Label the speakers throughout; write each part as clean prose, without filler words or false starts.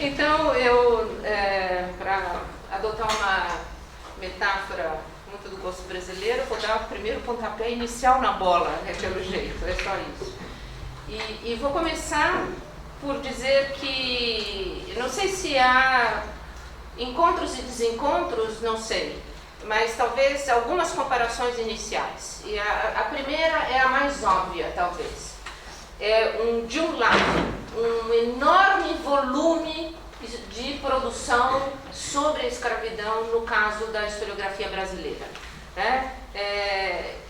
Speaker 1: Então, para adotar uma metáfora muito do gosto brasileiro, eu vou dar o primeiro pontapé inicial na bola, pelo jeito, é só isso. E vou começar por dizer que, não sei se há encontros e desencontros, não sei, mas talvez algumas comparações iniciais. E a primeira é a mais óbvia, talvez. De um lado, um enorme volume de produção sobre a escravidão no caso da historiografia brasileira, né?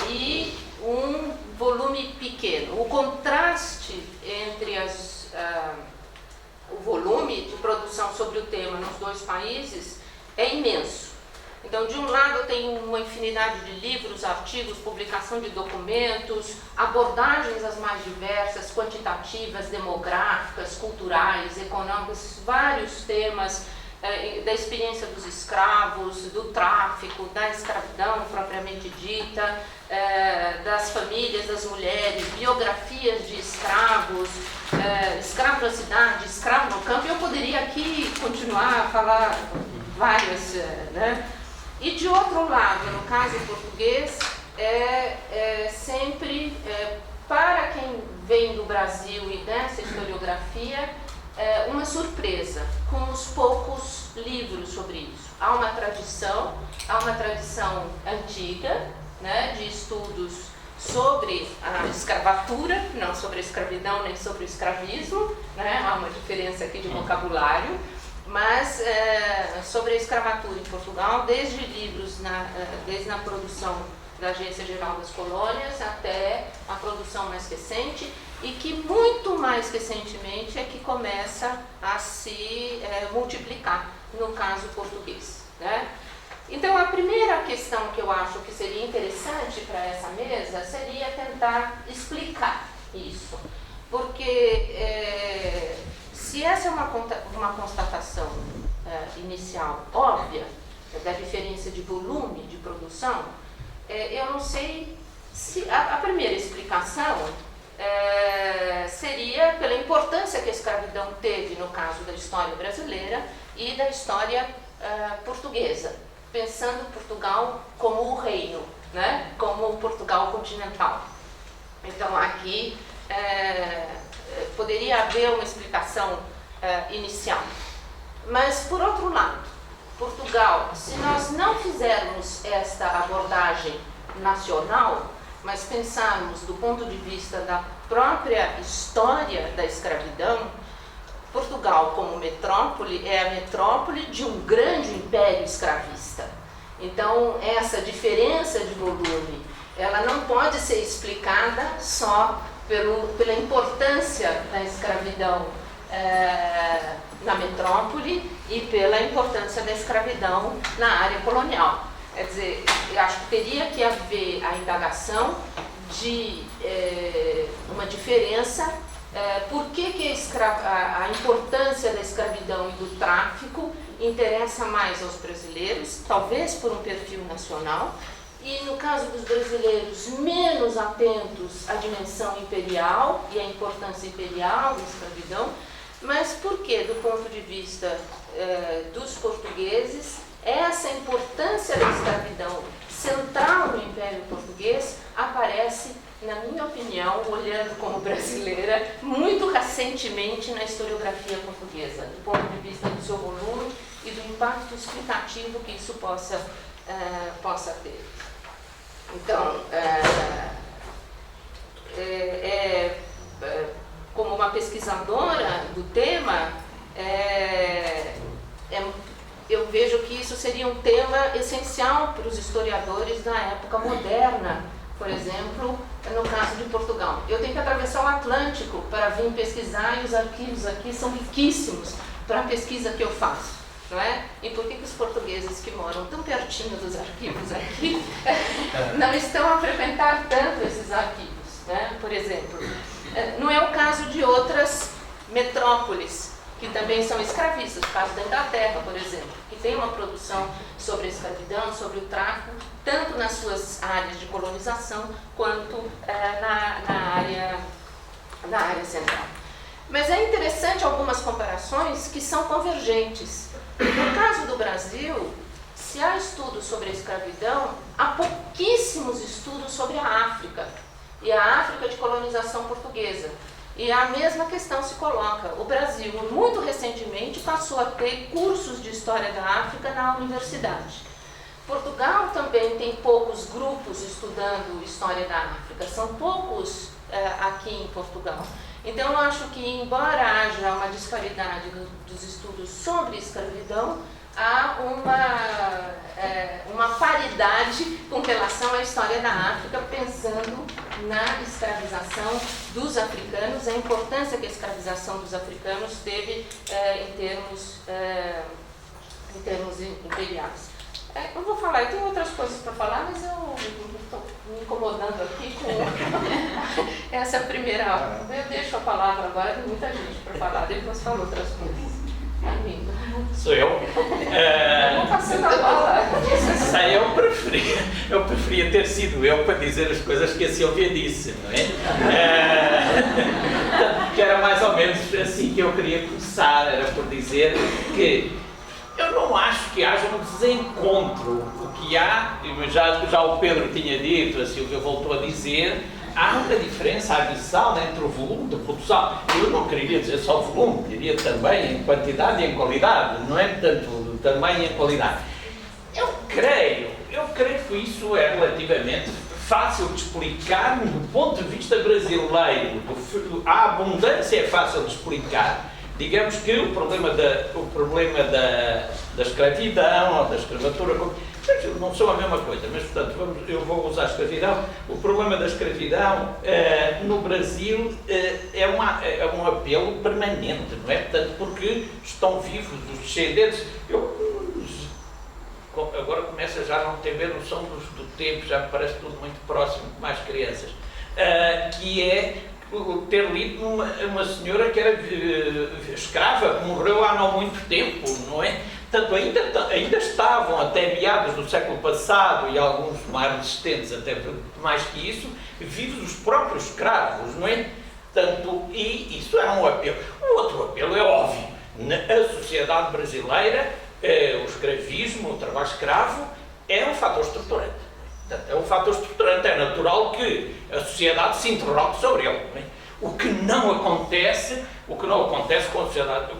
Speaker 1: E um volume pequeno. O contraste entre o volume de produção sobre o tema nos dois países é imenso. Então, de um lado, eu tenho uma infinidade de livros, artigos, publicação de documentos, abordagens as mais diversas, quantitativas, demográficas, culturais, econômicas, vários temas da experiência dos escravos, do tráfico, da escravidão propriamente dita, das famílias, das mulheres, biografias de escravos, escravo na cidade, escravo no campo. Eu poderia aqui continuar a falar várias, né? E de outro lado, no caso português, sempre, para quem vem do Brasil e dessa historiografia, uma surpresa, com os poucos livros sobre isso. Há uma tradição antiga, né, de estudos sobre a escravatura, não sobre a escravidão nem sobre o escravismo, né, há uma diferença aqui de vocabulário, mas sobre a escravatura em Portugal, desde livros, desde a produção da Agência Geral das Colônias até a produção mais recente, e que muito mais recentemente é que começa a se multiplicar no caso português, né? Então, a primeira questão que eu acho que seria interessante para essa mesa seria tentar explicar isso, porque se essa é uma constatação inicial óbvia da diferença de volume de produção, eu não sei se a primeira explicação seria pela importância que a escravidão teve no caso da história brasileira e da história portuguesa, pensando Portugal como o reino, né? Como o Portugal continental. Então aqui poderia haver uma explicação inicial. Mas, por outro lado, Portugal, se nós não fizermos esta abordagem nacional, mas pensarmos do ponto de vista da própria história da escravidão, Portugal, como metrópole, é a metrópole de um grande império escravista. Então, essa diferença de volume, ela não pode ser explicada só pela importância da escravidão na metrópole e pela importância da escravidão na área colonial. Quer dizer, eu acho que teria que haver a indagação de uma diferença, por que a importância da escravidão e do tráfico interessa mais aos brasileiros, talvez por um perfil nacional, e no caso dos brasileiros menos atentos à dimensão imperial e à importância imperial da escravidão, mas por que, do ponto de vista dos portugueses, essa importância da escravidão central no Império Português aparece, na minha opinião, olhando como brasileira, muito recentemente na historiografia portuguesa, do ponto de vista do seu volume e do impacto explicativo que isso possa ter. Então, como uma pesquisadora do tema, eu vejo que isso seria um tema essencial para os historiadores da época moderna, por exemplo, no caso de Portugal. Eu tenho que atravessar o Atlântico para vir pesquisar, e os arquivos aqui são riquíssimos para a pesquisa que eu faço, não é? E por que os portugueses que moram tão pertinho dos arquivos aqui não estão a frequentar tanto esses arquivos, né? Por exemplo, não é o caso de outras metrópoles que também são escravistas, o caso da Inglaterra, por exemplo, que tem uma produção sobre a escravidão, sobre o tráfico, tanto nas suas áreas de colonização quanto na área central. Mas é interessante algumas comparações que são convergentes. No caso do Brasil, se há estudos sobre a escravidão, há pouquíssimos estudos sobre a África, e a África de colonização portuguesa. E a mesma questão se coloca. O Brasil, muito recentemente, passou a ter cursos de História da África na universidade. Portugal também tem poucos grupos estudando História da África, são poucos aqui em Portugal. Então, eu acho que, embora haja uma disparidade dos estudos sobre escravidão, há uma paridade com relação à história da África, pensando na escravização dos africanos, a importância que a escravização dos africanos teve em termos imperiais. Eu vou falar, eu tenho outras coisas para falar, mas eu estou me incomodando aqui com essa primeira aula. Eu deixo a palavra agora, tem muita gente para falar, depois falo outras coisas. Amigo.
Speaker 2: Sou eu?
Speaker 1: Vou passando a bola.
Speaker 2: Sei, eu preferia ter sido eu para dizer as coisas que a Silvia disse, não é? Que era mais ou menos assim que eu queria começar, era por dizer que eu não acho que haja um desencontro. O que há, já o Pedro tinha dito, a Silvia voltou a dizer, há uma diferença abissal entre o volume de produção. Eu não queria dizer só volume, diria também em quantidade e em qualidade, não é tanto também em qualidade. Eu creio que isso é relativamente fácil de explicar do ponto de vista brasileiro. A abundância é fácil de explicar. Digamos que o problema da escravidão ou da escravatura não são a mesma coisa, mas portanto eu vou usar a escravidão. O problema da escravidão no Brasil é um apelo permanente, não é? Portanto, porque estão vivos os descendentes. Agora começa já a não ter bem noção do tempo, já me parece tudo muito próximo, com mais crianças, que é ter lido uma senhora que era escrava, que morreu há não muito tempo, não é? Portanto, ainda estavam, até meados do século passado, e alguns mais resistentes, até mais que isso, vivos os próprios escravos, não é? Portanto, e isso era um apelo. O outro apelo é óbvio. Na sociedade brasileira, o escravismo, o trabalho escravo, é um fator estruturante. Portanto, é um fator estruturante, é natural que a sociedade se interrogue sobre ele. Não é? O que não acontece com a sociedade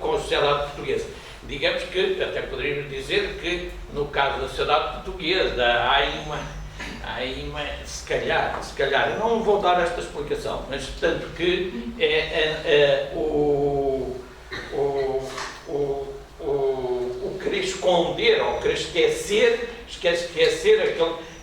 Speaker 2: portuguesa. Digamos que, até poderíamos dizer que, no caso da sociedade portuguesa, há aí uma se calhar, eu não vou dar esta explicação, mas portanto que o querer esconder ou querer esquecer aquele.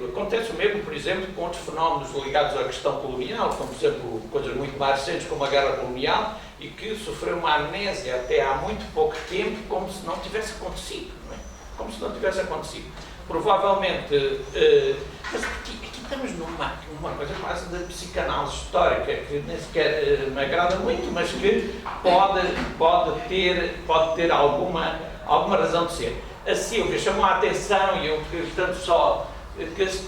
Speaker 2: Acontece o mesmo, por exemplo, com outros fenómenos ligados à questão colonial, como, por exemplo, coisas muito mais recentes, como a guerra colonial, e que sofreu uma amnésia até há muito pouco tempo, como se não tivesse acontecido, não é? Como se não tivesse acontecido. Provavelmente, mas aqui estamos numa coisa quase de psicanálise histórica, que nem sequer me agrada muito, mas que pode ter alguma razão de ser. A Silvia chamou a atenção, e eu, portanto, só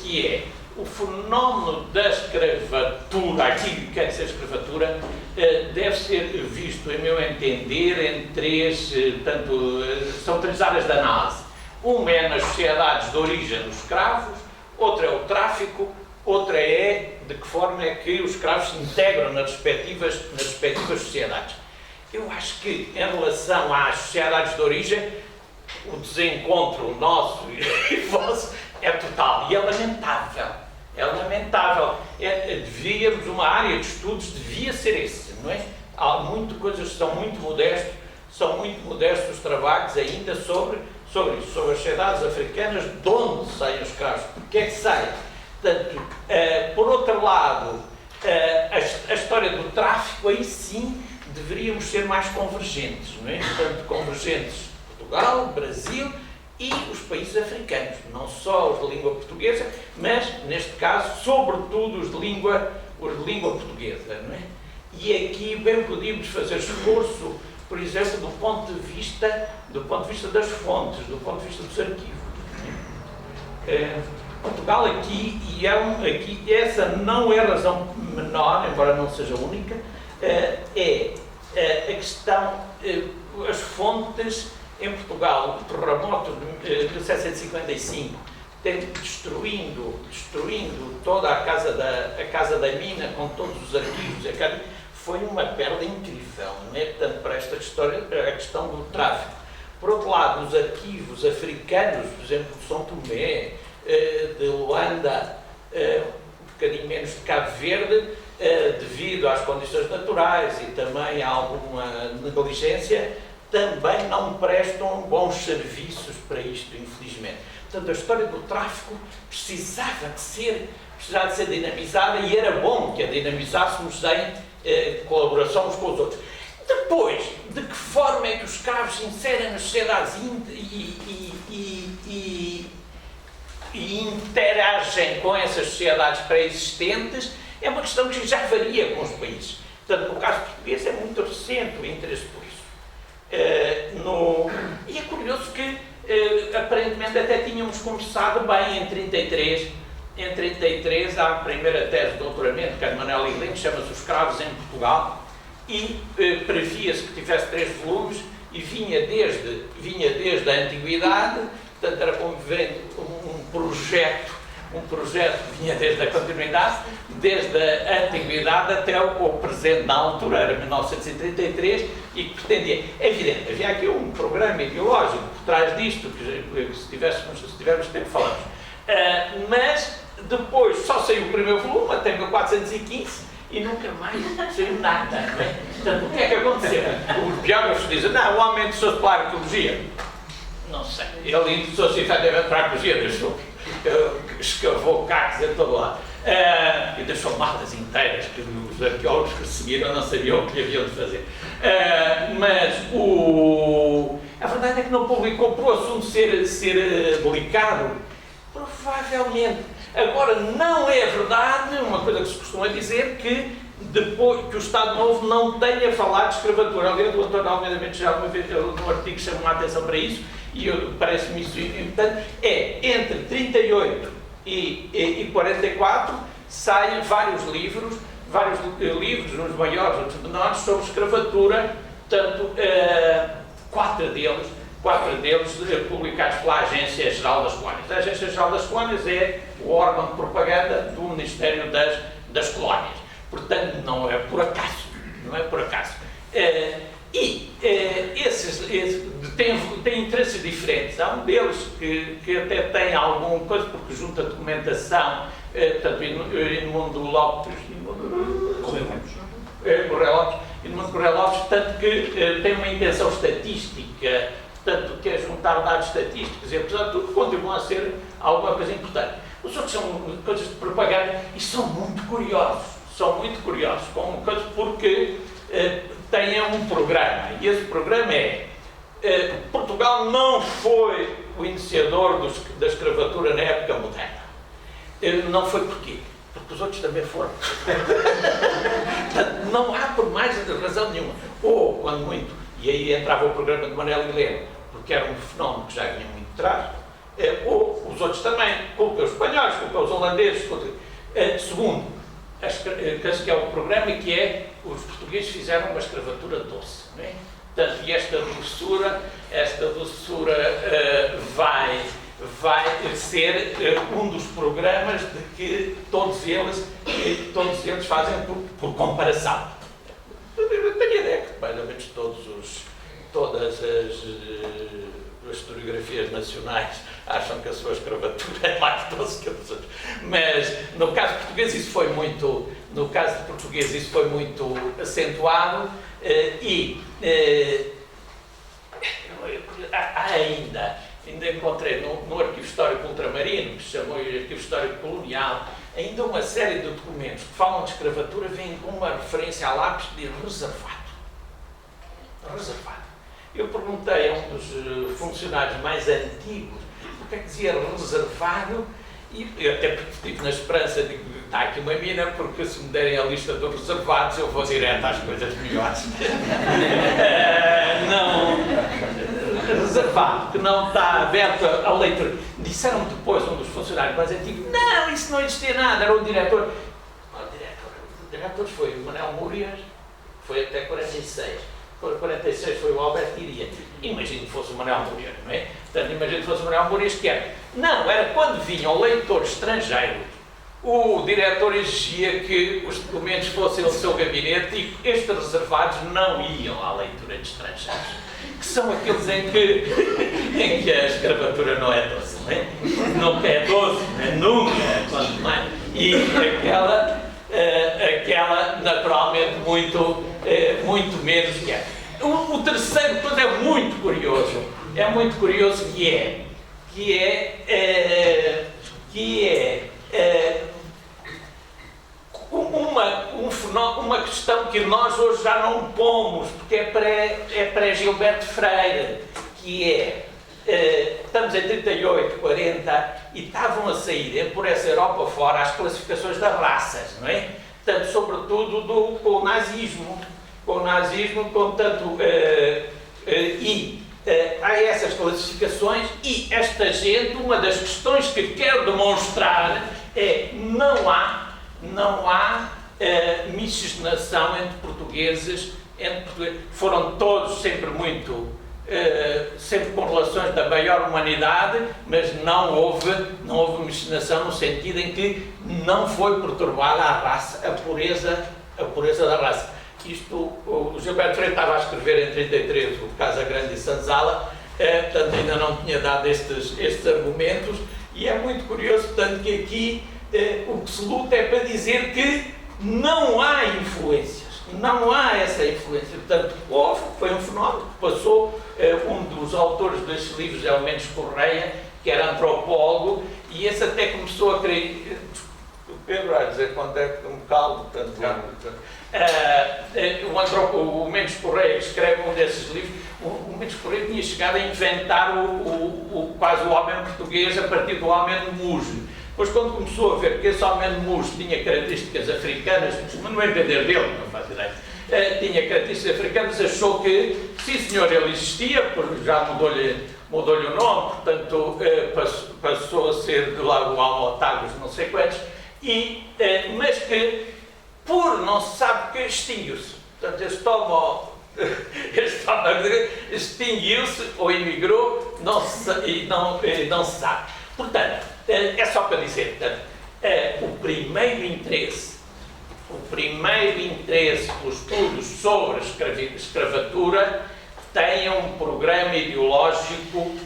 Speaker 2: que é o fenómeno da escravatura, aqui quer dizer escravatura, deve ser visto, em meu entender, são três áreas de análise. Uma é nas sociedades de origem dos escravos, outra é o tráfico, outra é de que forma é que os escravos se integram nas respectivas sociedades. Eu acho que, em relação às sociedades de origem, o desencontro nosso e vosso é total e é lamentável. É lamentável. Devíamos, uma área de estudos devia ser esse, não é? Há muitas coisas que são muito modestos os trabalhos ainda sobre isso, sobre as sociedades africanas, de onde saem os escravos, porque é que saem. Portanto, por outro lado, a história do tráfico, aí sim deveríamos ser mais convergentes, não é? Portanto, convergentes Portugal, Brasil e os países africanos, não só os de língua portuguesa, mas, neste caso, sobretudo os de língua portuguesa, não é? E aqui bem podíamos fazer esforço, por exemplo, do ponto de vista das fontes, do ponto de vista dos arquivos. Portugal aqui, essa não é a razão menor, embora não seja única, é a questão, as fontes em Portugal, o terremoto de 1755, destruindo toda a casa da mina, com todos os arquivos, foi uma perda incrível, não é? Portanto, para esta história, a questão do tráfico. Por outro lado, os arquivos africanos, por exemplo, de São Tomé, de Luanda, um bocadinho menos de Cabo Verde, devido às condições naturais e também a alguma negligência, também não prestam bons serviços para isto, infelizmente. Portanto, a história do tráfico precisava de ser dinamizada, e era bom que a dinamizássemos em colaboração uns com os outros. Depois, de que forma é que os escravos se inserem nas sociedades e interagem com essas sociedades pré-existentes, é uma questão que já varia com os países. Portanto, no caso português é muito recente o interesse por isso. E é curioso que, aparentemente, até tínhamos começado bem em 33. Em 33 há a primeira tese de doutoramento, que é de Manuel Iglesias, chama-se Os Escravos em Portugal, e previa-se que tivesse 3 volumes e vinha desde a Antiguidade, portanto era como um projeto que vinha desde a continuidade, desde a Antiguidade até o presente, na altura era 1933, e que pretendia, é evidente, havia aqui um programa ideológico por trás disto, que se tivermos tempo falamos. Mas depois só saiu o primeiro volume, até 1415, e nunca mais saiu nada. Não é? Portanto, o que é que aconteceu? Os biógrafos dizem, não, o homem interessou-se pela arqueologia. Não sei, ele interessou-se efetivamente para a arqueologia, escavou cacos em todo lado. E deixou matas inteiras que os arqueólogos que seguiram não sabiam o que haviam de fazer. Mas a verdade é que não publicou por o assunto ser delicado. Provavelmente. Agora, não é verdade, uma coisa que se costuma dizer, que o Estado Novo não tenha falado de escravatura. Aliás, o António Almeida Mendes já uma vez, num artigo, chamou a atenção para isso, e parece-me isso importante. Entre 38 e 44, saem vários livros, uns maiores, outros menores, sobre escravatura, portanto, 4 deles publicados pela Agência Geral das Colónias. A Agência Geral das Colónias é o órgão de propaganda do Ministério das Colónias. Portanto, não é por acaso. Esses têm interesses diferentes. Há um deles que até tem alguma coisa, porque junta documentação, portanto, Edmundo Lopes, Correia Lopes, tanto que tem uma intenção estatística, portanto, quer juntar dados estatísticos e, apesar de tudo, continuam a ser alguma coisa importante. Os outros são coisas de propaganda e são muito curiosos, como coisas porque têm um programa, e esse programa é Portugal não foi o iniciador da escravatura na época moderna. Não foi porquê? Porque os outros também foram. Não há por mais razão nenhuma. Ou, quando muito, e aí entrava o programa de Manuel Heleno, porque era um fenómeno que já vinha muito atrás, ou os outros também, culpa os espanhóis, culpa os holandeses. Segundo, que é o programa que é, os portugueses fizeram uma escravatura doce. Não é? Portanto, e esta doçura vai ser um dos programas de que todos eles fazem por comparação. Eu tenho ideia que mais ou menos todas as historiografias nacionais acham que a sua escravatura é mais doce que a dos outros. Mas no caso português isso foi muito acentuado ainda encontrei no Arquivo Histórico Ultramarino, que se chamou Arquivo Histórico Colonial, ainda uma série de documentos que falam de escravatura, vêm com uma referência a lápis de reservado. Eu perguntei a um dos funcionários mais antigos porque é que dizia reservado, e eu até estive na esperança de que está aqui uma mina, porque se me derem a lista dos reservados eu vou direto às coisas melhores. Reservado, que não está aberto à leitura. Disseram depois um dos funcionários mais antigos, não, isso não existia nada, era o diretor. O diretor foi o Manuel Múrias, foi até 46. 46 foi o Albert Iria. Imagino que fosse o Manuel Moreira, não é? Portanto, imagino que fosse o Manuel Moreira esquerdo. Não, era quando vinha o leitor estrangeiro, o diretor exigia que os documentos fossem ao seu gabinete e estes reservados não iam à leitura de estrangeiros, que são aqueles em que a escravatura não é doce, não é? Nunca é doce, nunca, quando não é? E aquela naturalmente muito menos que é. O terceiro ponto é muito curioso que é uma questão que nós hoje já não pomos, porque é pré-Gilberto Freire, que estamos em 38, 40, e estavam a sair por essa Europa fora as classificações das raças, não é? Tanto, sobretudo, com o nazismo, há essas classificações e esta gente, uma das questões que quer demonstrar é não há miscigenação entre portugueses, foram todos sempre sempre com relações da maior humanidade, mas não houve miscigenação no sentido em que não foi perturbada a raça, a pureza da raça. Isto, o Gilberto Freire estava a escrever em 33 o Casa Grande e Sanzala, portanto ainda não tinha dado estes argumentos, e é muito curioso, portanto, que aqui o que se luta é para dizer que não há influências, não há essa influência. Portanto, foi um fenómeno que passou. Um dos autores destes livros é o Mendes Correia, que era antropólogo, e esse até começou a querer. O Pedro vai dizer quando é que me calmo, portanto. O Mendes Correia, que escreve um desses livros, o Mendes Correia tinha chegado a inventar quase o homem português a partir do homem de Muge. Depois, quando começou a ver que esse homem de Muge tinha características africanas, mas não é entender dele, não faz ideia, tinha características africanas, achou que, sim senhor, ele existia, porque já mudou-lhe o nome, portanto, passou a ser de lá o Homo não sei quantos, mas que, por não se sabe que extinguiu-se. Portanto, este Homo extinguiu-se ou emigrou, não se sabe. Portanto, é só para dizer, portanto, o primeiro interesse pelos estudos sobre a escravatura tem um programa ideológico,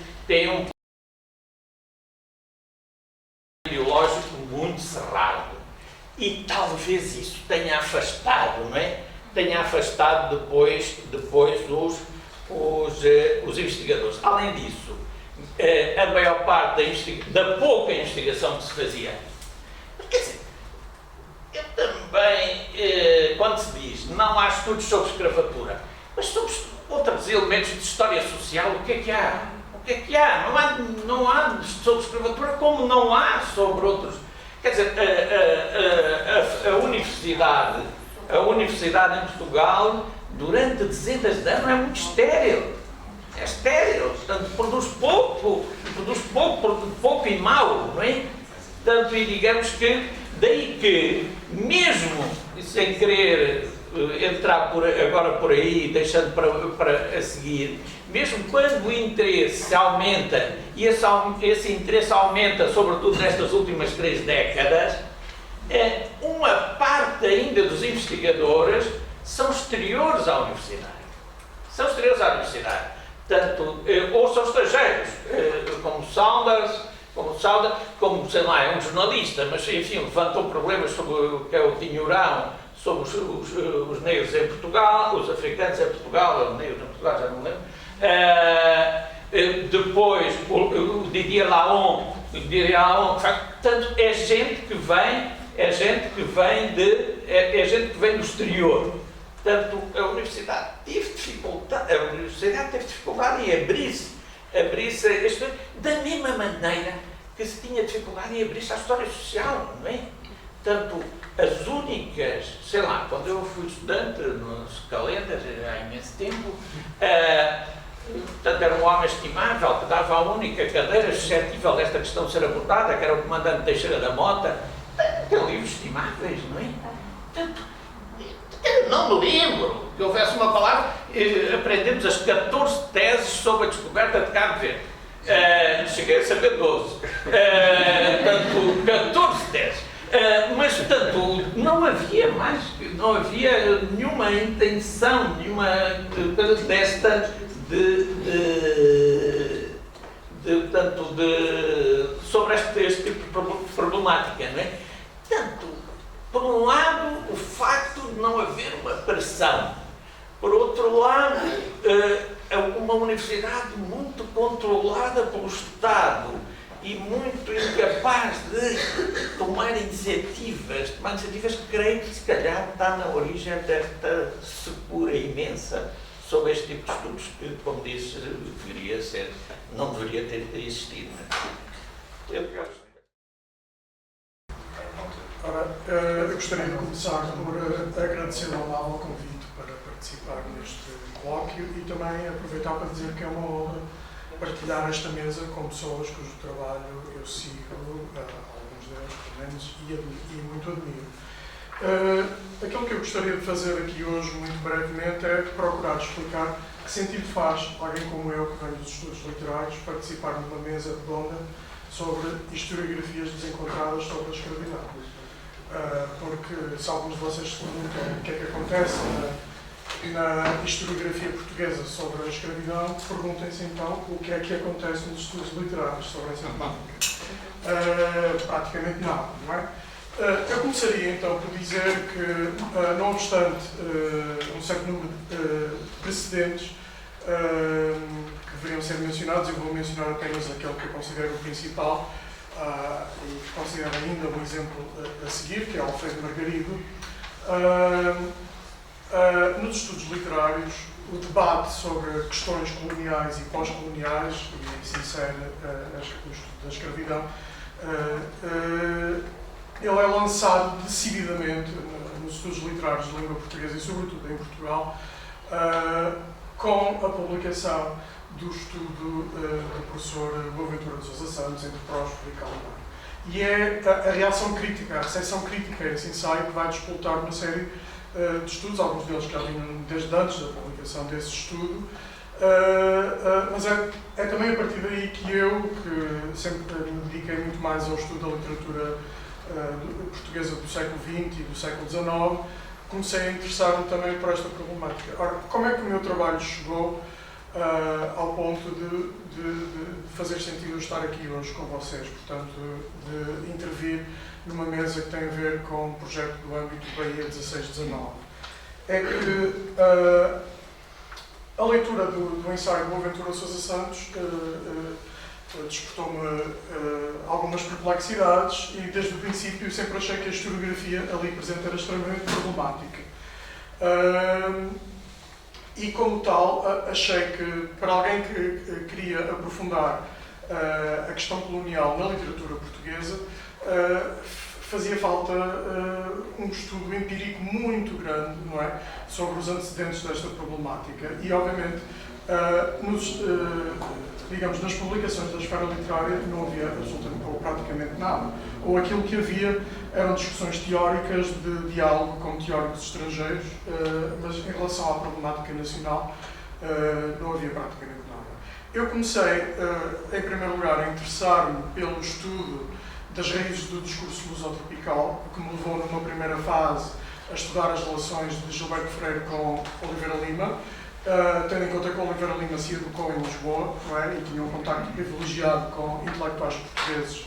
Speaker 2: muito cerrado, e talvez isso tenha afastado, não é? Tenha afastado depois os investigadores. Além disso, a maior parte da pouca investigação que se fazia. Quer dizer, eu também, quando se diz não há estudos sobre escravatura, mas sobre outros elementos de história social, o que é que há? Não há sobre escravatura como não há sobre outros. Quer dizer, a universidade em Portugal, durante dezenas de anos, é muito estéril. É estéril, portanto, produz pouco e mau, não é? Portanto, e digamos que, daí que, mesmo sem querer entrar agora por aí, deixando para a seguir, mesmo quando o interesse aumenta, e esse interesse aumenta, sobretudo nestas últimas 3 décadas, uma parte ainda dos investigadores são exteriores à universidade. Tanto, ou são estrangeiros, como Saunders, como, sei lá, é um jornalista, mas enfim, levantou problemas sobre o que é o tinhorão, sobre os negros em Portugal, os africanos em Portugal, os negros em Portugal, já não me lembro. Depois, o Didier Laon, portanto, é gente que vem do exterior. Portanto, a universidade teve dificuldade em abrir-se da mesma maneira que se tinha dificuldade em abrir-se à história social, não é? Portanto, as únicas, sei lá, quando eu fui estudante nos Calendas, há imenso tempo, portanto, era um homem estimável que dava a única cadeira suscetível desta questão ser abordada, que era o comandante Teixeira da Mota. Tem livros estimáveis, não é? Portanto, eu não me lembro que houvesse uma palavra, aprendemos as 14 teses sobre a descoberta de Cabo Verde. Cheguei a saber 12. Portanto, 14 teses. Mas, portanto, não havia nenhuma intenção, nenhuma coisa desta sobre este tipo de problemática, não é? Portanto, por um lado, o facto de não haver uma pressão. Por outro lado, uma universidade muito controlada pelo Estado e muito incapaz de tomar iniciativas que creio que se calhar está na origem desta secura imensa sobre este tipo de estudos que, como disse, não deveria ter existido.
Speaker 3: Ora, eu gostaria de começar por agradecer ao Lava o convite para participar neste colóquio e também aproveitar para dizer que é uma honra partilhar esta mesa com pessoas cujo trabalho eu sigo, alguns deles pelo menos, e muito admiro. Aquilo que eu gostaria de fazer aqui hoje, muito brevemente, é procurar explicar que sentido faz alguém como eu, que vem dos estudos literários, participar numa mesa redonda sobre historiografias desencontradas sobre a escravidão. Porque se alguns de vocês se perguntam o que é que acontece na historiografia portuguesa sobre a escravidão, perguntem-se então o que é que acontece nos estudos literários sobre essa temática. Praticamente nada, não é? Eu começaria então por dizer que, não obstante um certo número de precedentes que deveriam ser mencionados, eu vou mencionar apenas aquele que eu considero o principal e que considero ainda um exemplo a seguir, que é Alfredo Margarido. Nos estudos literários, o debate sobre questões coloniais e pós-coloniais, e se insere o estudo da escravidão, ele é lançado decididamente nos estudos literários de língua portuguesa e, sobretudo, em Portugal, com a publicação do estudo do professor Boaventura de Sousa Santos, entre Próspero e Calamar. E é a reação crítica, a recepção crítica a esse ensaio que vai despoltar uma série de estudos, alguns deles já vinham desde antes da publicação desse estudo, mas é também a partir daí que eu, que sempre me dediquei muito mais ao estudo da literatura portuguesa do século XX e do século XIX, comecei a interessar-me também por esta problemática. Ora, como é que o meu trabalho chegou ao ponto de fazer sentido eu estar aqui hoje com vocês, portanto, de intervir numa mesa que tem a ver com um projeto do âmbito Bahia 16-19? É que a leitura do ensaio de Boaventura de Sousa Santos despertou-me algumas perplexidades e, desde o princípio, sempre achei que a historiografia ali presente era extremamente problemática. E, como tal, achei que, para alguém que queria aprofundar a questão colonial na literatura portuguesa, fazia falta um estudo empírico muito grande, não é, sobre os antecedentes desta problemática. E, obviamente, digamos, nas publicações da esfera literária não havia absolutamente ou praticamente nada. Ou aquilo que havia eram discussões teóricas de diálogo com teóricos estrangeiros, mas em relação à problemática nacional não havia praticamente nada. Eu comecei, em primeiro lugar, a interessar-me pelo estudo das raízes do discurso lusotropical, o que me levou, numa primeira fase, a estudar as relações de Gilberto Freire com Oliveira Lima, tendo em conta que Oliveira Lima se educou em Lisboa, não é? E tinha um contacto privilegiado com intelectuais portugueses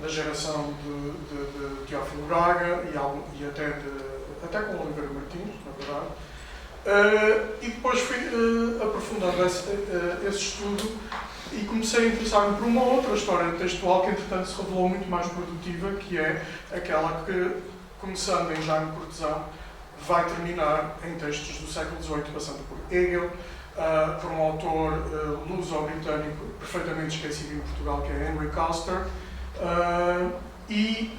Speaker 3: da geração de Teófilo Braga e até com Oliveira Martins, na verdade. E depois fui aprofundando esse estudo e comecei a interessar-me por uma outra história textual que, entretanto, se revelou muito mais produtiva, que é aquela que, começando em Jaime Cortesão, vai terminar em textos do século XVIII, passando por Hegel, por um autor luso-britânico perfeitamente esquecido em Portugal, que é Henry Custer, e,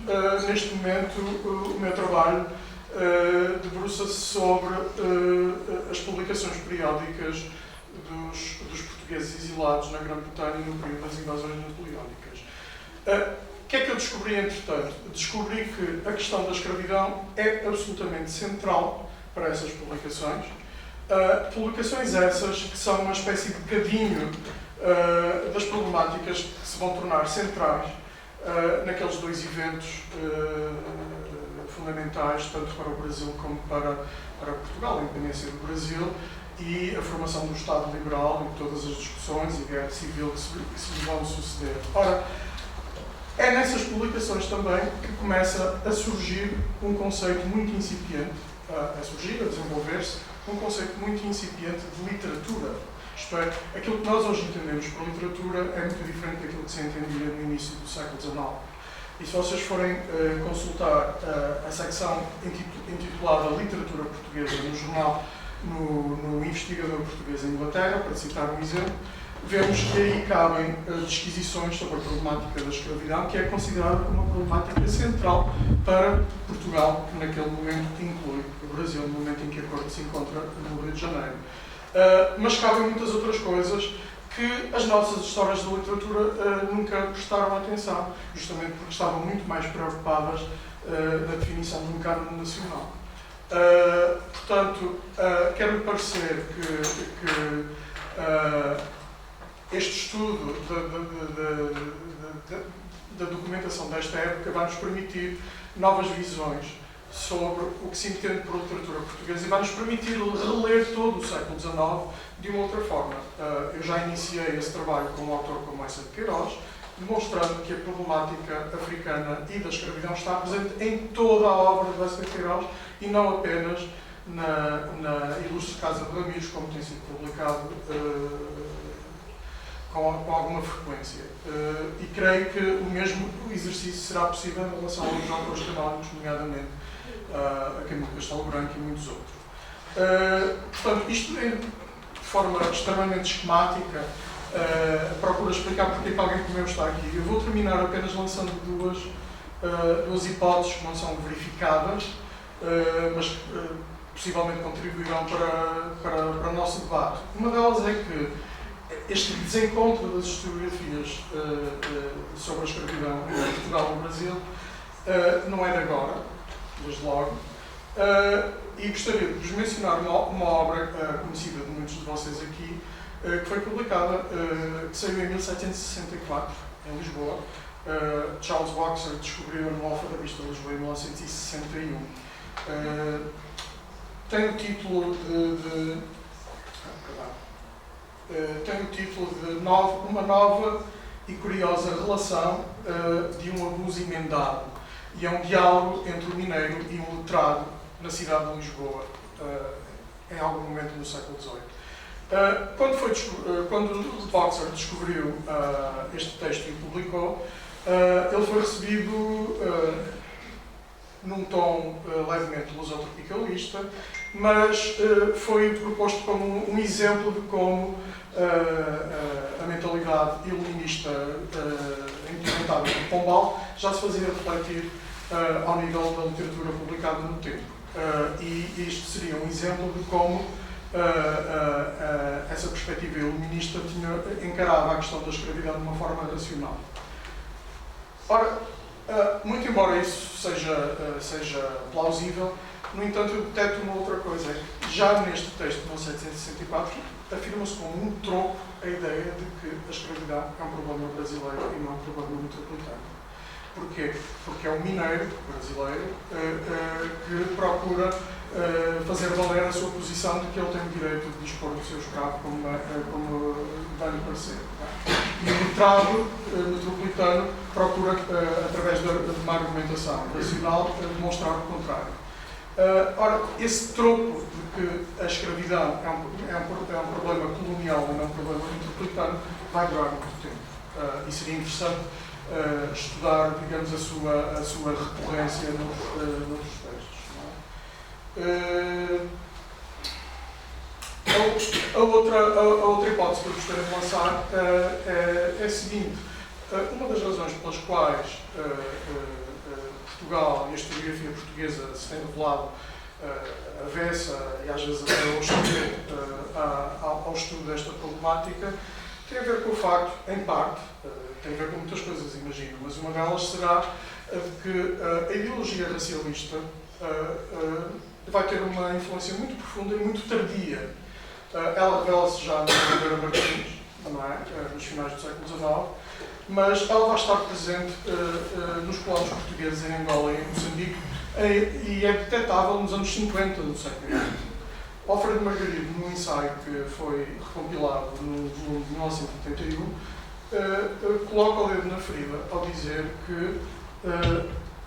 Speaker 3: neste momento, o meu trabalho debruça-se sobre as publicações periódicas dos portugueses exilados na Grã-Bretanha no período das invasões napoleónicas. O que é que eu descobri, entretanto? Descobri que a questão da escravidão é absolutamente central para essas publicações, Publicações essas que são uma espécie de cadinho das problemáticas que se vão tornar centrais naqueles dois eventos fundamentais, tanto para o Brasil como para Portugal, a independência do Brasil e a formação do Estado liberal e todas as discussões e guerra civil que se vão suceder. Ora, é nessas publicações também que começa a surgir um conceito muito incipiente, a desenvolver-se, um conceito muito incipiente de literatura. Isto é, aquilo que nós hoje entendemos por literatura é muito diferente daquilo que se entendia no início do século XIX. E se vocês forem consultar a secção intitulada Literatura Portuguesa no jornal, no Investigador Português em Inglaterra, para citar um exemplo, vemos que aí cabem disquisições sobre a problemática da escravidão, que é considerada como uma problemática central para Portugal, que naquele momento inclui o Brasil, no momento em que a Corte se encontra no Rio de Janeiro. Mas cabem muitas outras coisas que as nossas histórias da literatura nunca prestaram atenção, justamente porque estavam muito mais preocupadas na definição de um cânone nacional. Portanto, quero-me parecer que este estudo da documentação desta época vai nos permitir novas visões sobre o que se entende por literatura portuguesa e vai nos permitir reler todo o século XIX de uma outra forma. Eu já iniciei esse trabalho com um autor como Eça de Queiroz, demonstrando que a problemática africana e da escravidão está presente em toda a obra de Eça de Queiroz e não apenas na Ilustre Casa de Ramires, como tem sido publicado com alguma frequência. E creio que o mesmo exercício será possível em relação a outros autores canónicos, nomeadamente a Camilo Castelo Branco e muitos outros. Portanto, isto de forma extremamente esquemática procura explicar porque é que alguém como eu está aqui. Eu vou terminar apenas lançando duas hipóteses que não são verificadas, mas possivelmente contribuirão para o nosso debate. Uma delas é que este desencontro das historiografias sobre a escravidão em Portugal e no Brasil não é de agora, desde logo, e gostaria de vos mencionar uma obra conhecida de muitos de vocês aqui, que foi publicada, que saiu em 1764, em Lisboa. Charles Boxer descobriu no Alfarrabista de Lisboa em 1961. Tem o título de Uma Nova e Curiosa Relação de um Abuso Emendado. E é um diálogo entre o mineiro e um letrado na cidade de Lisboa, em algum momento no século XVIII. Quando Boxer descobriu este texto e o publicou, ele foi recebido num tom levemente lusotropicalista, mas foi proposto como um exemplo de como a mentalidade iluminista implementada por Pombal já se fazia refletir ao nível da literatura publicada no tempo. E isto seria um exemplo de como essa perspectiva iluminista encarava a questão da escravidão de uma forma racional. Ora, muito embora isso seja plausível, no entanto, eu deteto uma outra coisa. Já neste texto de 1764, afirma-se como um troco a ideia de que a escravidão é um problema brasileiro e não um problema metropolitano. Porquê? Porque é um mineiro brasileiro que procura fazer valer a sua posição de que ele tem o direito de dispor do seu escravo como dá-lhe parecer. E o letrado metropolitano procura, através de uma argumentação racional, demonstrar o contrário. Ora, esse troco de que a escravidão é um problema colonial e não um problema metropolitano vai durar muito tempo. E seria interessante estudar, digamos, a sua recorrência nos textos. Não é? A outra hipótese que eu gostaria de lançar é a seguinte. Uma das razões pelas quais Portugal e a historiografia portuguesa se tem revelado avessa e às vezes até ao estudo desta problemática tem a ver com o facto, em parte, tem a ver com muitas coisas, imagino, mas uma delas será a de que a ideologia racialista vai ter uma influência muito profunda e muito tardia. Ela revela-se já no Oliveira Martins, não é? Nos finais do século XIX, mas ela vai estar presente nos colonos portugueses em Angola e em Moçambique e é detectável nos anos 50 do século XX. Alfredo Margarido, num ensaio que foi recompilado no volume de 1981, coloca o dedo na ferida ao dizer que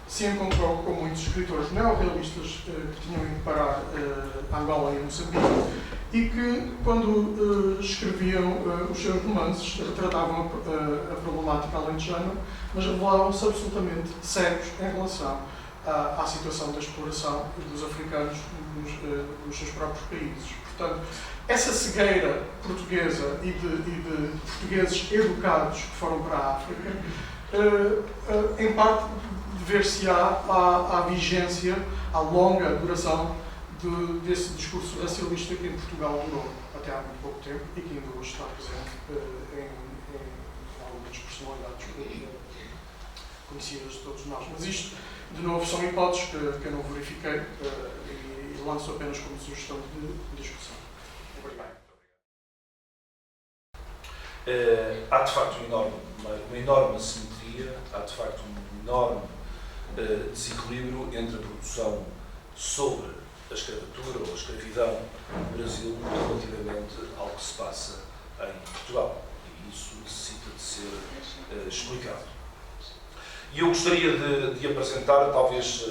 Speaker 3: se encontrou com muitos escritores neorrealistas que tinham ido parar a Angola e a Moçambique e que, quando escreviam os seus romances, retratavam a problemática alentejana, mas revelavam-se absolutamente cegos em relação à situação da exploração dos africanos nos seus próprios países. Portanto, essa cegueira portuguesa e de portugueses educados que foram para a África, em parte dever-se-á à vigência, à longa duração desse discurso racialista que em Portugal durou até há muito pouco tempo e que ainda hoje está presente em algumas personalidades conhecidas de todos nós. Mas isto, de novo, são hipóteses que eu não verifiquei e lanço apenas como sugestão de discussão. Obrigado.
Speaker 4: Há de facto uma enorme assimetria, há de facto um enorme desequilíbrio entre a produção sobre a escravatura ou a escravidão no Brasil relativamente ao que se passa em Portugal. E isso necessita de ser explicado. E eu gostaria de apresentar, talvez,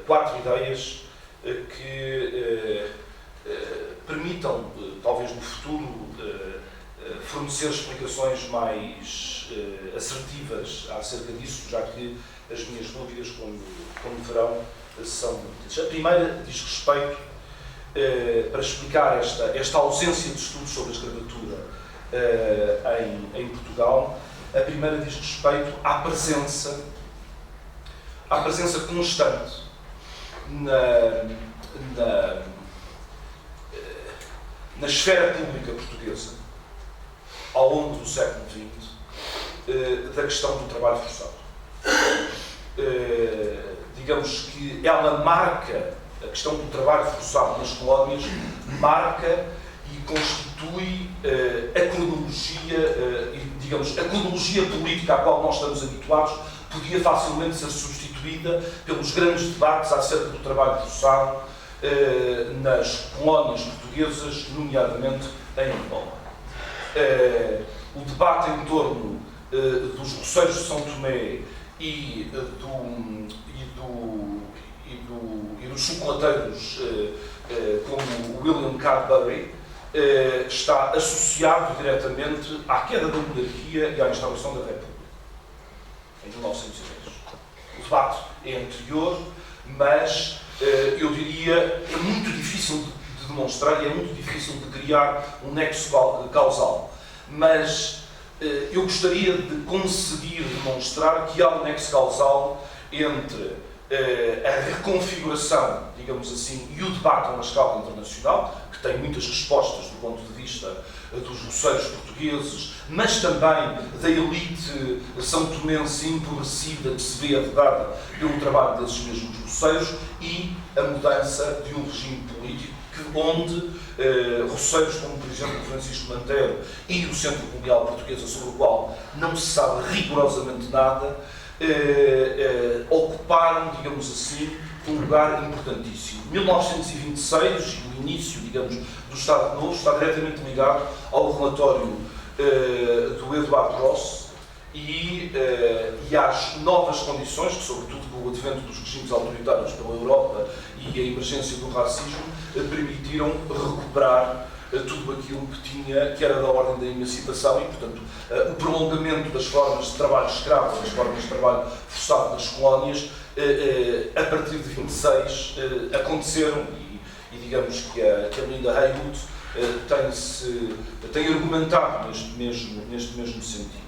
Speaker 4: 4 ideias que permitam, talvez no futuro, fornecer explicações mais assertivas acerca disso, já que as minhas dúvidas, como verão, são muitas. A primeira diz respeito, para explicar esta ausência de estudos sobre a escravatura em Portugal, a primeira diz respeito à presença constante na esfera pública portuguesa, ao longo do século XX, da questão do trabalho forçado. Digamos que ela marca, a questão do trabalho forçado nas colónias, marca e constitui a cronologia, digamos, a cronologia política à qual nós estamos habituados, podia facilmente ser substituída pelos grandes debates acerca do trabalho forçado nas colónias portuguesas, nomeadamente em Angola. O debate em torno dos roceiros de São Tomé e dos chocolateiros como William Cadbury está associado diretamente à queda da monarquia e à instauração da República, em 1910. O debate é anterior, mas eu diria é muito difícil de demonstrar e é muito difícil de criar um nexo causal. Mas eu gostaria de conseguir demonstrar que há um nexo causal entre a reconfiguração, digamos assim, e o debate a uma escala internacional, que tem muitas respostas do ponto de vista dos roceiros portugueses, mas também da elite são-tomense empobrecida que se vê afetada pelo trabalho desses mesmos roceiros e a mudança de um regime político onde roceiros como, por exemplo, Francisco Mantero e o Centro Colonial Portuguesa, sobre o qual não se sabe rigorosamente nada, ocuparam, digamos assim, um lugar importantíssimo. 1926, o início, digamos, do Estado Novo, está diretamente ligado ao relatório do Eduardo Ross e às novas condições que, sobretudo com o advento dos regimes autoritários pela Europa e a emergência do racismo, permitiram recuperar tudo aquilo que era da ordem da emancipação e, portanto, o prolongamento das formas de trabalho escravo, das formas de trabalho forçado nas colónias, a partir de 26, aconteceram e digamos que a Linda Haywood tem argumentado neste mesmo sentido.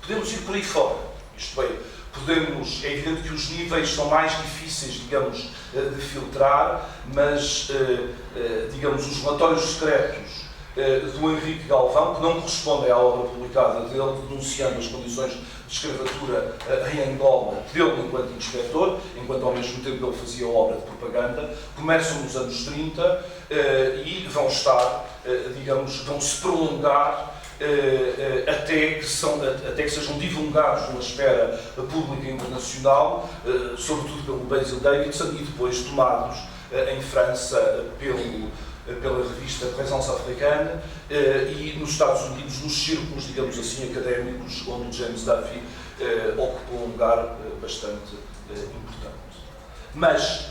Speaker 4: Podemos ir por aí fora, isto é, é evidente que os níveis são mais difíceis, digamos, de filtrar, mas, digamos, os relatórios secretos do Henrique Galvão, que não correspondem à obra publicada dele, denunciando as condições de escravatura em Angola, dele enquanto inspetor, enquanto ao mesmo tempo ele fazia obra de propaganda. Começam nos anos 30 e vão estar, digamos, vão-se prolongar até que sejam divulgados numa esfera pública internacional, sobretudo pelo Basil Davidson, e depois tomados em França pela revista Présence Africaine e nos Estados Unidos, nos círculos, digamos assim, académicos, onde James Duffy ocupou um lugar bastante importante. Mas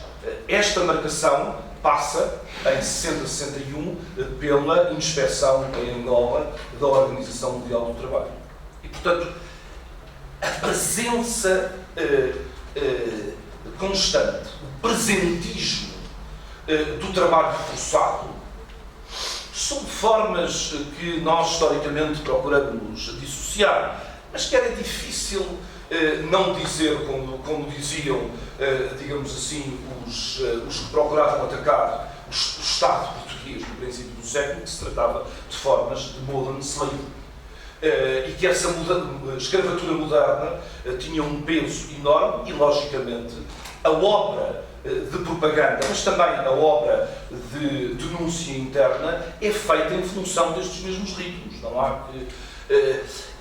Speaker 4: esta marcação passa, em 60-61, pela inspeção em Angola da Organização Mundial do Trabalho. E, portanto, a presença constante, o presentismo do trabalho forçado, são formas que nós historicamente procuramos dissociar, mas que era difícil não dizer, como diziam, digamos assim, os que procuravam atacar o Estado português no princípio do século, que se tratava de formas de modern slavery. E que essa escravatura moderna tinha um peso enorme e, logicamente, a obra de propaganda, mas também a obra de denúncia interna é feita em função destes mesmos ritmos. Não há que...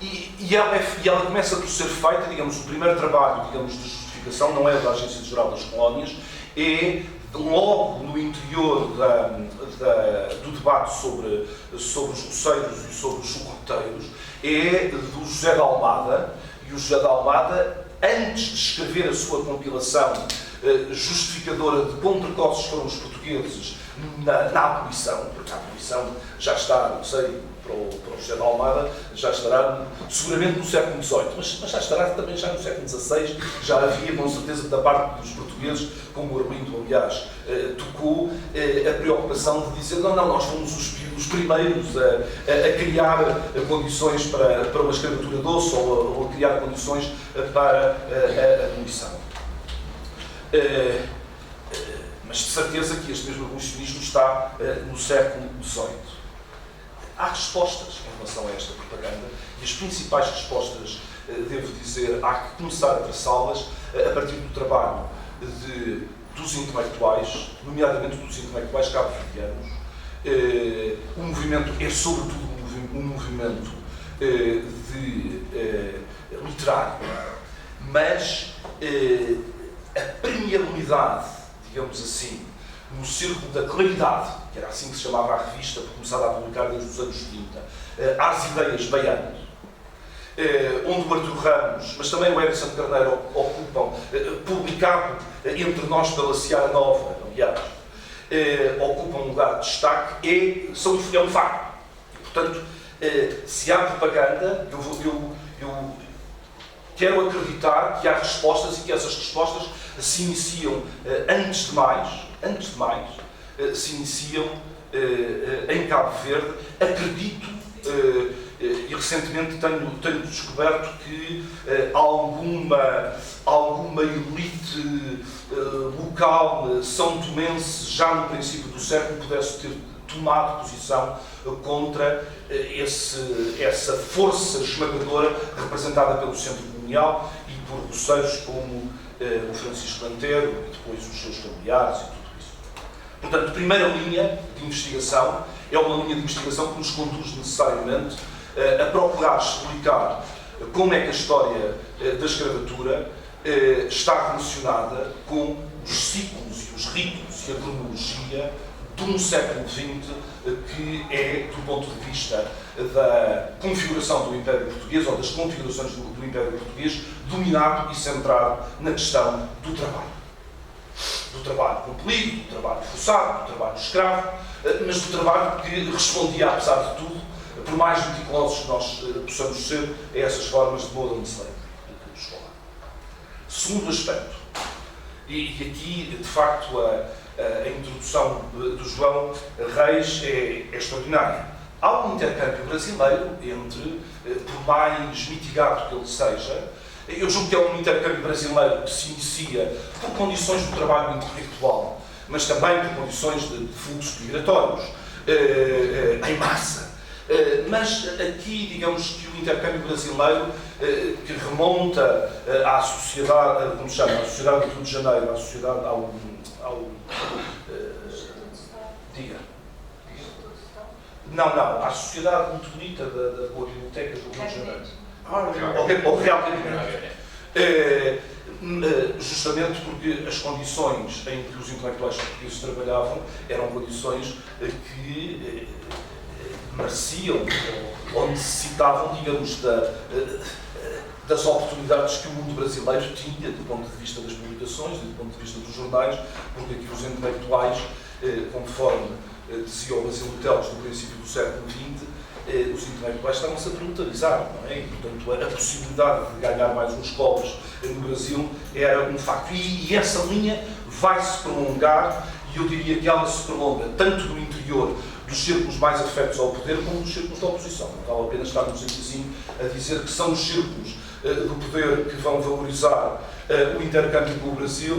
Speaker 4: E ela começa por ser feita, digamos, o primeiro trabalho, digamos, de justificação não é da Agência Geral das Colónias, é logo no interior do debate sobre os roceiros e sobre os chocoteiros, é do José de Almada, e o José de Almada, antes de escrever a sua compilação justificadora de quão precoces foram os portugueses na abolição, porque a abolição já está, não sei, para o José de Almada, já estará seguramente no século XVIII, mas já estará também já no século XVI, já havia com certeza da parte dos portugueses, como o Arlindo, aliás, tocou, a preocupação de dizer não, nós fomos os primeiros a criar condições para uma escravatura doce ou a criar condições para a abolição. Mas de certeza que este mesmo abolicionismo está no século XVIII. Há respostas em relação a esta propaganda e as principais respostas, devo dizer, há que começar a traçá-las a partir do trabalho dos intelectuais, nomeadamente dos intelectuais cabo-verdianos. O movimento é sobretudo um movimento literário, mas a premialidade, digamos assim, no círculo da claridade, que era assim que se chamava a revista, começada a publicar desde os anos 30, às ideias baianas, onde o Artur Ramos, mas também o Edson Carneiro ocupam, publicado entre nós pela Seara Nova, aliás, ocupam um lugar de destaque, é um facto. E, portanto, se há propaganda, eu quero acreditar que há respostas e que essas respostas se iniciam, antes de mais, se iniciam em Cabo Verde. Acredito, e recentemente tenho descoberto que alguma elite local são tomense, já no princípio do século, pudesse ter tomado posição contra essa força esmagadora representada pelo centro colonial e por roceiros como o Francisco Antero e depois os seus familiares e tudo isso. Portanto, a primeira linha de investigação é uma linha de investigação que nos conduz necessariamente a procurar explicar como é que a história da escravatura está relacionada com os ciclos e os ritos e a cronologia de um século XX que é, do ponto de vista da configuração do Império Português ou das configurações do Império Português, dominado e centrado na questão do trabalho. Do trabalho compelido, do trabalho forçado, do trabalho escravo, mas do trabalho que respondia, apesar de tudo, por mais meticulosos que nós possamos ser, a essas formas de modern slavery que nos falar. Segundo aspecto, e aqui, de facto, a introdução do João Reis é extraordinária. Há um intercâmbio brasileiro entre, por mais mitigado que ele seja, eu julgo que é um intercâmbio brasileiro que se inicia por condições do trabalho intelectual, mas também por condições de fluxos migratórios. em massa. Mas aqui, digamos que o intercâmbio brasileiro, que remonta à sociedade, como se chama, à sociedade do Rio de Janeiro, à sociedade, diga. Não, à sociedade muito bonita da biblioteca do Rio de Janeiro. Ao Real Gabinete. Justamente porque as condições em que os intelectuais portugueses trabalhavam eram condições que mereciam ou necessitavam, digamos, das oportunidades que o mundo brasileiro tinha do ponto de vista das publicações e do ponto de vista dos jornais, porque aqui os intelectuais, conforme dizia o Basílio Teles no princípio do século XX, os intelectuais estavam-se a brutalizar, não é? E, portanto, a possibilidade de ganhar mais uns cobres no Brasil era um facto. E essa linha vai-se prolongar, e eu diria que ela se prolonga tanto no interior dos círculos mais afetos ao poder, como dos círculos da oposição. Não vale a pena estarmos aqui assim a dizer que são os círculos do poder que vão valorizar o intercâmbio com o Brasil,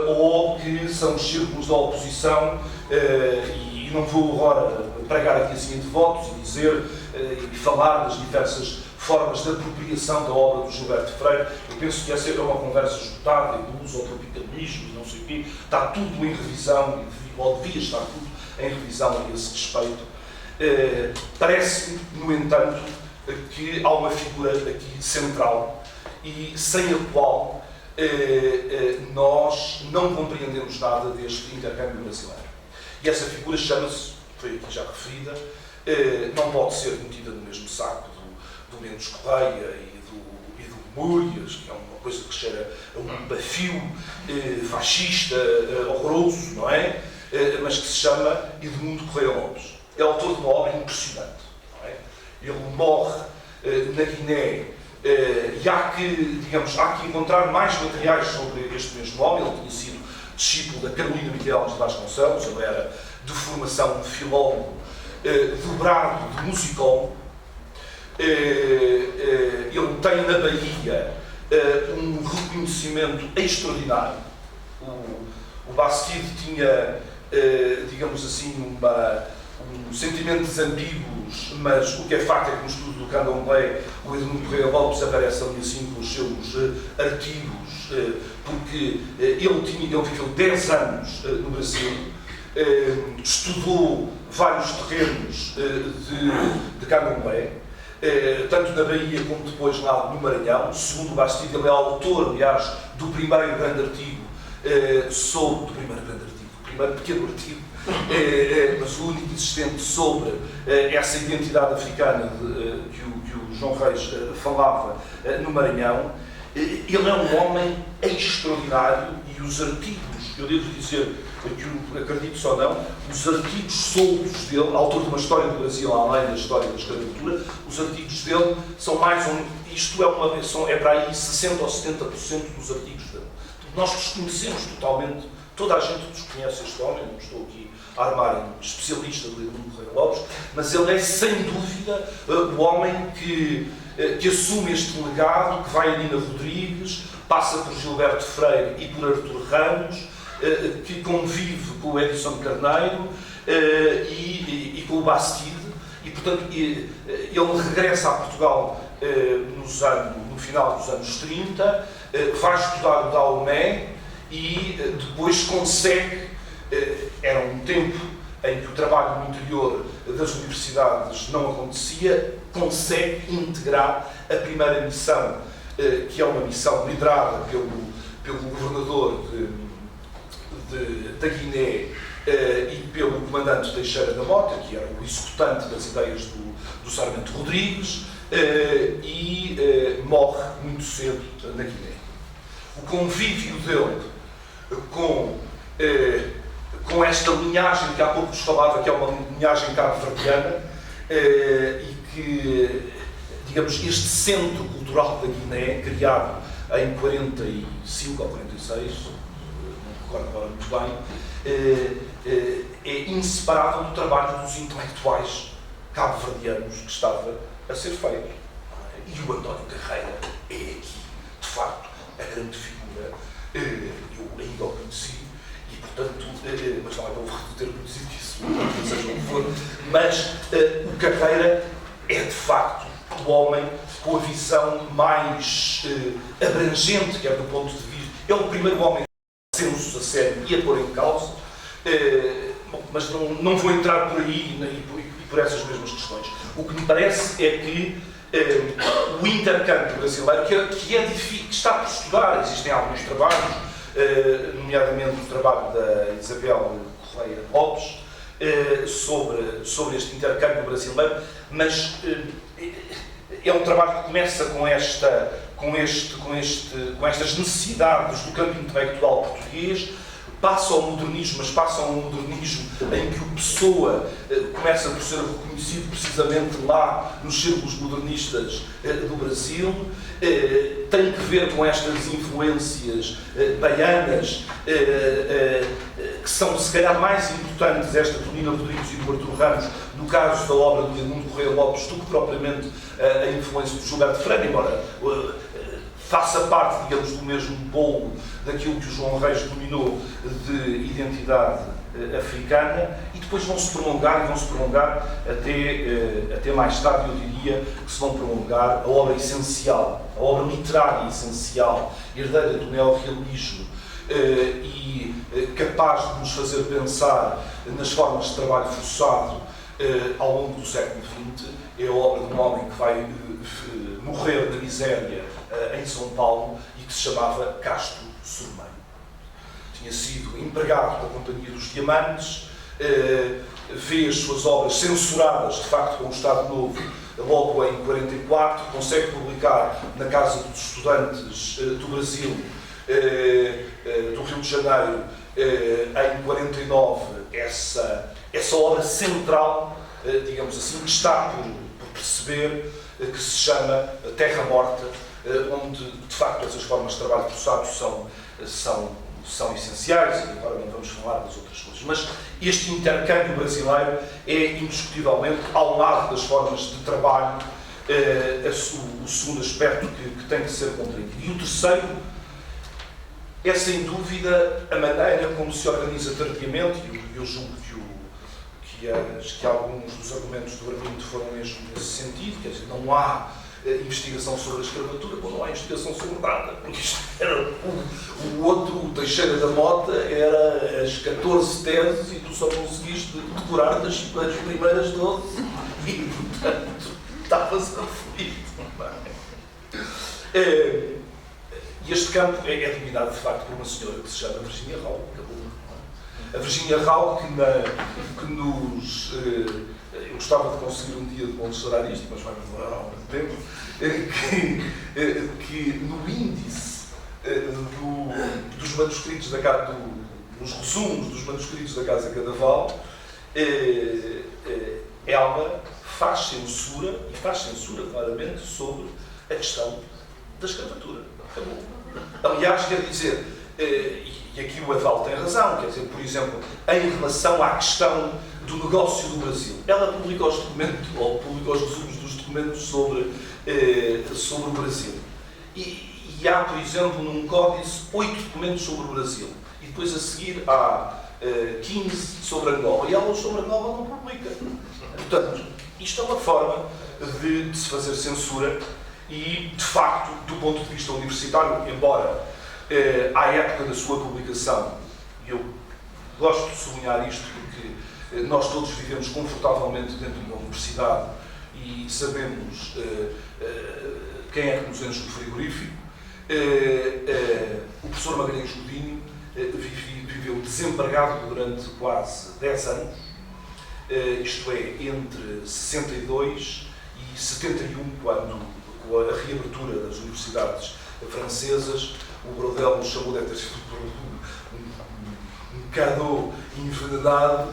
Speaker 4: ou que são os círculos da oposição, e não vou agora pregar aqui assim de votos e dizer e falar das diversas formas de apropriação da obra do Gilberto Freire. Eu penso que essa é uma conversa esgotada, e do uso ao tropicalismo e não sei o quê. Está tudo em revisão, ou devia estar tudo em revisão a esse respeito. Parece-me, no entanto, que há uma figura aqui central e sem a qual nós não compreendemos nada deste intercâmbio brasileiro. E essa figura chama-se, foi aqui já referida, não pode ser metida no mesmo saco do Mendes Correia e do Múrias, que é uma coisa que cheira a um bafio fascista horroroso, não é? Mas que se chama Edmundo Correia Lopes. É autor de uma obra impressionante. Não é? Ele morre na Guiné, e há que encontrar mais materiais sobre este mesmo homem. Ele tinha sido discípulo da Carolina Miguel de Vasconcelos, ele era de formação de filólogo, dobrado de musicólogo. Ele tem na Bahia um reconhecimento extraordinário. O Bastide tinha, digamos assim, um sentimento desambíguos, mas o que é facto é que no estudo do Candomblé o Edmundo Correia Lopes aparece ali assim com os seus artigos, porque ele viveu 10 anos no Brasil, estudou vários terrenos de Candomblé, tanto na Bahia como depois lá no Maranhão. Segundo o Bastide, ele é autor, aliás, do primeiro grande artigo do primeiro pequeno artigo, mas o único existente sobre essa identidade africana que o João Reis falava no Maranhão. Ele é um homem extraordinário e os artigos, eu devo dizer, que acredito ou não, os artigos soltos dele, autor de uma história do Brasil além da história da escravatura, os artigos dele são mais é para aí 60% ou 70% dos artigos dele. Nós desconhecemos totalmente, toda a gente desconhece este homem, não estou aqui a armar em especialista do Edmundo Correia Lopes, mas ele é sem dúvida o homem que assume este legado, que vai a Nina Rodrigues, passa por Gilberto Freire e por Artur Ramos, que convive com o Edson Carneiro e com o Bastide, e portanto ele regressa a Portugal no final dos anos 30, vai estudar o Daomé e depois consegue, era um tempo em que o trabalho no interior das universidades não acontecia, consegue integrar a primeira missão, que é uma missão liderada pelo governador da Guiné e pelo comandante Teixeira da Mota, que era o executante das ideias do Sarmento Rodrigues, e morre muito cedo na Guiné. O convívio dele com esta linhagem que há pouco vos falava, que é uma linhagem cabo-verdiana, e que, digamos, este centro cultural da Guiné, criado em 45 ou 46, não me recordo agora muito bem, é inseparável do trabalho dos intelectuais cabo-verdianos que estava a ser feito. E o António Carreira é aqui, de facto, a grande figura. Eu ainda o conheci, e portanto, mas não é para ter conhecido isso, seja o que for, mas o Carreira é de facto o homem com a visão mais abrangente, quer do ponto de vista. É o primeiro homem a censo a sério e a pôr em causa, mas não vou entrar por aí e por essas mesmas questões. O que me parece é que o intercâmbio brasileiro, que está por estudar, existem alguns trabalhos, nomeadamente o trabalho da Isabel Correia Lopes, sobre este intercâmbio brasileiro, mas é um trabalho que começa com estas necessidades do campo intelectual português, passa ao modernismo, mas passa a um modernismo em que o Pessoa começa por ser reconhecido precisamente lá nos círculos modernistas do Brasil, tem que ver com estas influências baianas, que são se calhar mais importantes, esta de Nina Rodrigues e do Artur Ramos, no caso da obra do Edmundo Correia Lopes, do que propriamente a influência do Gilberto Freire, embora faça parte, digamos, do mesmo bolo daquilo que o João Reis dominou de identidade africana, e depois vão se prolongar até mais tarde, eu diria, que se vão prolongar a obra essencial, a obra literária essencial, herdeira do neorrealismo, e capaz de nos fazer pensar nas formas de trabalho forçado ao longo do século XX, é a obra de um homem que vai morrer na miséria em São Paulo e que se chamava Castro Sormeiro. Tinha sido empregado da Companhia dos Diamantes, vê as suas obras censuradas, de facto, com o Estado Novo, logo em 44, consegue publicar na Casa dos Estudantes do Brasil, do Rio de Janeiro, em 49, essa obra central, digamos assim, que está por perceber, que se chama Terra Morta, onde, de facto, essas formas de trabalho forçado são essenciais, e agora não vamos falar das outras coisas. Mas este intercâmbio brasileiro é, indiscutivelmente, ao lado das formas de trabalho, o segundo aspecto que tem que ser compreendido. E o terceiro é, sem dúvida, a maneira como se organiza tardiamente, e eu julgo que alguns dos argumentos do Armindo foram mesmo nesse sentido, quer dizer, não há investigação sobre a escravatura, bom, não há investigação sobre nada, porque isto era o outro, o Teixeira da Mota, era as 14 teses e tu só conseguiste decorar as primeiras 12 e, portanto, estavas aflito. E este campo é dominado, de facto, por uma senhora que se chama Virginia Rao, a Virginia Rao, que nos... eu gostava de conseguir um dia de demonstrar isto, mas vai demorar algum tempo, que no índice dos manuscritos da casa, nos resumos dos manuscritos da Casa Cadaval, ela faz censura, e faz censura claramente, sobre a questão da escravatura. Aliás, quer dizer, e aqui o Edvaldo tem razão, quer dizer, por exemplo, em relação à questão do negócio do Brasil, ela publica os documentos, ou publica os resumos dos documentos sobre o Brasil. E há, por exemplo, num códice, 8 documentos sobre o Brasil. E depois a seguir há 15 sobre Angola. E ela sobre Angola não publica. Portanto, isto é uma forma de se fazer censura e, de facto, do ponto de vista universitário, embora à época da sua publicação, e eu gosto de sublinhar isto porque nós todos vivemos confortavelmente dentro de uma universidade e sabemos quem é que nos enche o frigorífico, o professor Magalhães Godinho viveu desempregado durante quase 10 anos, isto é, entre 62 e 71, quando, com a reabertura das universidades francesas, o Brodel nos chamou, deve ter sido um cadeau envenenado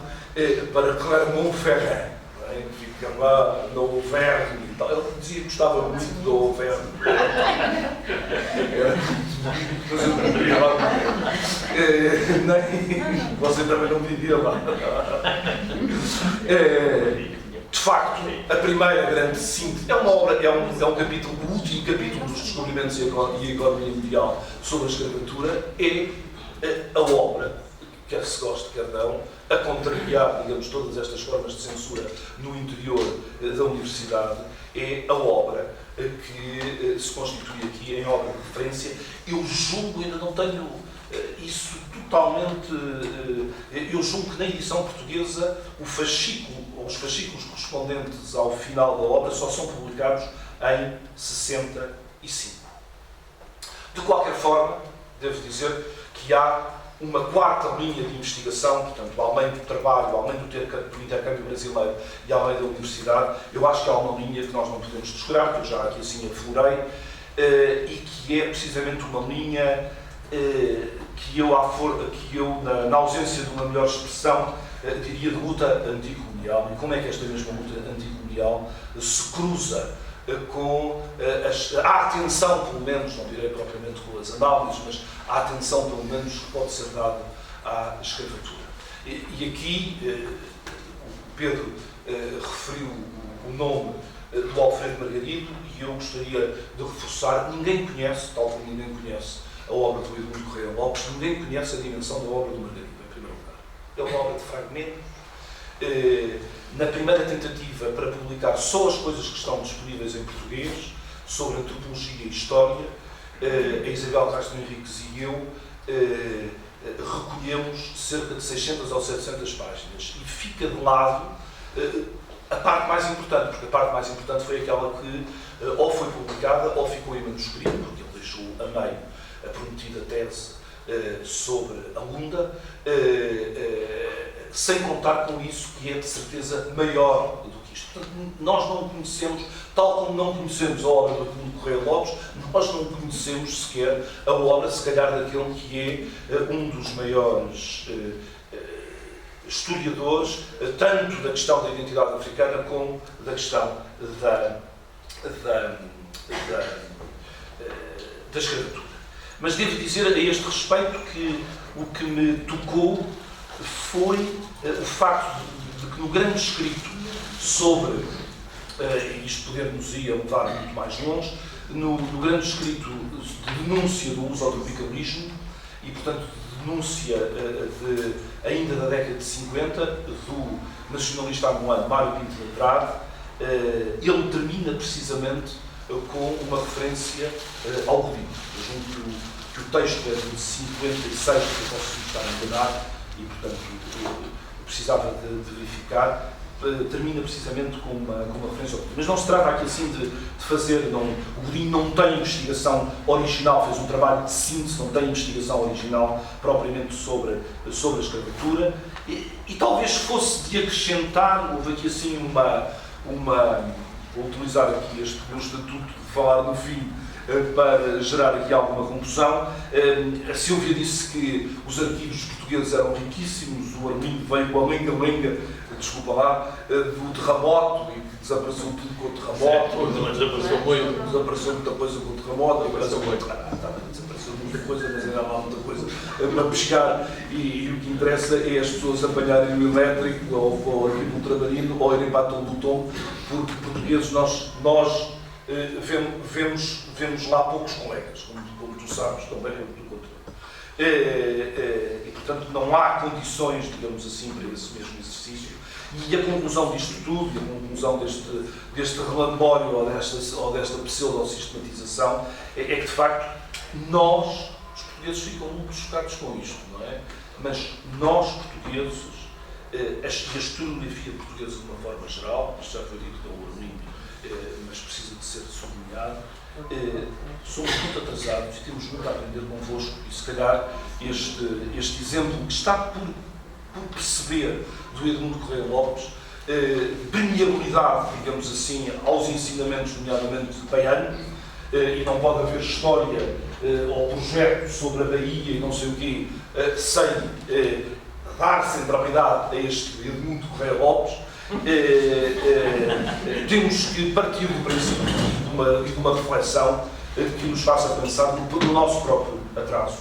Speaker 4: para Clermont-Ferrand, que fica lá no Auvergne e tal. Ele dizia que gostava muito do Auvergne. Mas eu não queria lá. Você também não vivia lá. De facto, a primeira grande síntese é uma obra, é um capítulo, o último capítulo dos descobrimentos e a economia mundial sobre a escravatura é a obra quer se goste, quer não, a contrariar, digamos, todas estas formas de censura no interior da universidade, é a obra que se constitui aqui em obra de referência. Eu julgo, ainda não tenho isso totalmente... Eu julgo que na edição portuguesa o fascículo, ou os fascículos correspondentes ao final da obra só são publicados em 65. De qualquer forma, devo dizer que há uma quarta linha de investigação, portanto, além do trabalho, além do intercâmbio brasileiro e além da universidade, eu acho que há uma linha que nós não podemos descurar, que eu já aqui assim aflorei, e que é precisamente uma linha que eu na ausência de uma melhor expressão, diria de luta anticolonial. E como é que esta mesma luta anticolonial se cruza com a atenção, pelo menos, não direi propriamente com as análises, mas a atenção, pelo menos, que pode ser dada à escravatura. E aqui o Pedro referiu o nome do Alfredo Margarido e eu gostaria de reforçar: ninguém conhece, tal como ninguém conhece a obra do Edmundo Correia Lopes, ninguém conhece a dimensão da obra do Margarido, em primeiro lugar. É uma obra de fragmentos. Na primeira tentativa para publicar só as coisas que estão disponíveis em português, sobre antropologia e história, a Isabel Castro Henriques e eu recolhemos cerca de 600 ou 700 páginas e fica de lado a parte mais importante, porque a parte mais importante foi aquela que ou foi publicada ou ficou em manuscrito, porque ele deixou a meio a prometida tese sobre a Lunda, sem contar com isso, que é de certeza maior do que isto. Portanto, nós não conhecemos, tal como não conhecemos a obra do Edmundo Correia Lopes, nós não conhecemos sequer a obra, se calhar, daquele que é um dos maiores historiadores, tanto da questão da identidade africana como da questão da escravatura. Mas devo dizer a este respeito que o que me tocou foi o facto de que no grande escrito sobre, e isto poder-nos-ia levar muito mais longe, no grande escrito de denúncia do uso ao tropicalismo e, portanto, de denúncia ainda da década de 50, do nacionalista angolano Mário Pinto de Andrade, ele termina precisamente com uma referência ao budismo. Eu julgo que o texto é de 56, que eu posso estar enganado, e, portanto, precisava de verificar, termina precisamente com uma referência ao budismo. Mas não se trata aqui assim de fazer, o Godinho não tem investigação original, fez um trabalho de síntese, não tem investigação original propriamente sobre a escravatura, e talvez fosse de acrescentar, houve aqui assim vou utilizar aqui este meu estatuto de falar no fim, para gerar aqui alguma confusão. A Sílvia disse que os arquivos portugueses eram riquíssimos, o Armindo veio com a lenga-lenga, desculpa lá, do terremoto, e que desapareceu tudo com o terremoto.
Speaker 2: Mas desapareceu muito.
Speaker 4: Desapareceu muita coisa com o terremoto. Desapareceu muita coisa, mas ainda há muita coisa para pescar, e o que interessa é as pessoas apanharem o elétrico, ou aqui no ultramarino, ou irem para a Torre do Tom, porque portugueses nós vemos lá poucos colegas, como tu sabes, também eu do controle. E, portanto, não há condições, digamos assim, para esse mesmo exercício. E a conclusão disto tudo, e a conclusão deste relambório ou desta pseudo-sistematização, é que, de facto, nós, os portugueses, ficam muito chocados com isto, não é? Mas nós, portugueses, e a historiografia portuguesa de uma forma geral, isto já foi dito pelo Armindo, mas precisa de ser sublinhado, somos muito atrasados e temos muito a aprender convosco, e se calhar este exemplo que está por perceber do Edmundo Correia Lopes, permeabilidade, digamos assim, aos ensinamentos, nomeadamente baianos, e não pode haver história ou projeto sobre a Bahia e não sei o quê, sem dar centralidade a este Edmundo Correia Lopes. Temos que partir do princípio de uma reflexão que nos faça pensar no nosso próprio atraso.